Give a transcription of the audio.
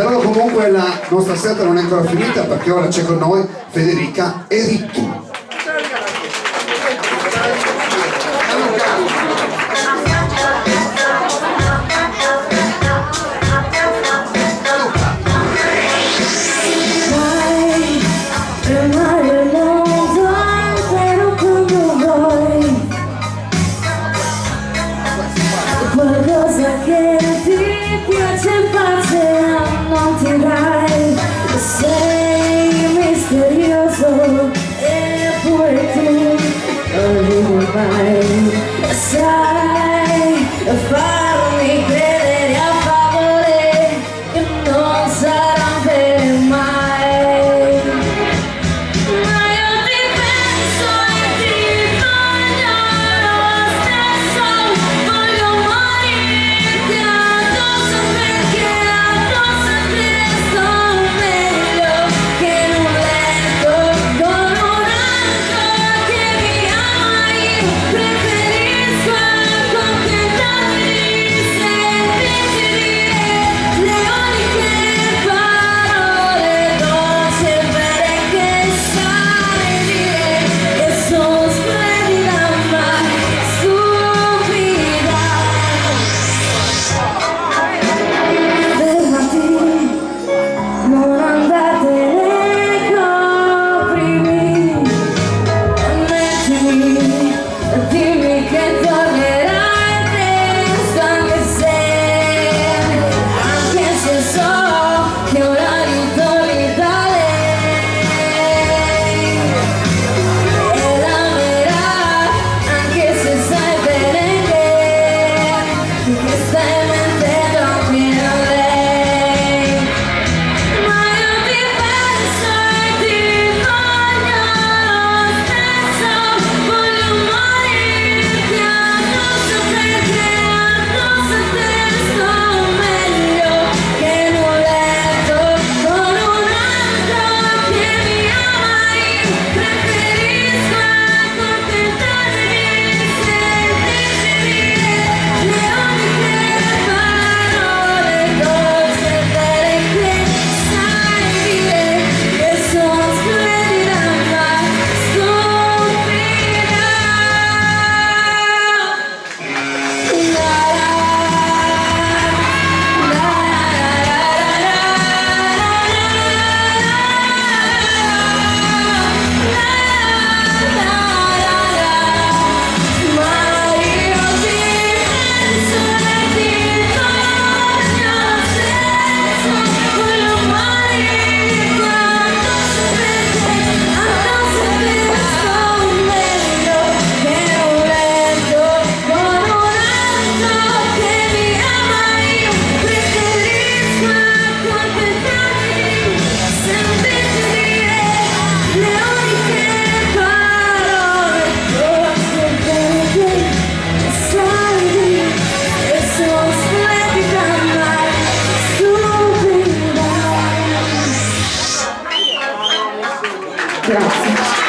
Però comunque la nostra serata non è ancora finita, perché ora c'è con noi Federica e Rittu. Qualcosa che ti piace faccia, non ti dai, sei misterioso eppure tu non vivi mai, sai farmi credere a favore che non sarà vero mai. Ma io ti penso e ti voglio lo stesso, voglio morirti addosso perché addosso a te sto meglio che in un letto con un altro che mi ama. Io preferisco accontentarmi di sentirti dire le uniche parole dolci e vere che sai dire, che sono splendida ma stupida. Fermati, non andatene, coprimi, mettimi, dimmi che tornerai presto, anche se so che ora ritorni da lei e l'amerà, anche se sai bene che stai mentendo qui a lei. Ma io ti penso e ti voglio lo stesso, voglio morirti addosso perché addosso a te sto meglio che in un letto con un altro che mi ama. Io preferisco accontentarmi di sentirti dire le uniche parole dolci e vere che sai dire, che sono splendida ma stupida. Ma io ti penso e ti voglio lo stesso, voglio morirti addosso perché addosso a te sto meglio che in un letto con un altro che mi ama. Io preferisco accontentarmi di sentirti dire le uniche parole dolci e vere che sai dire, che sono splendida ma stupida. Grazie.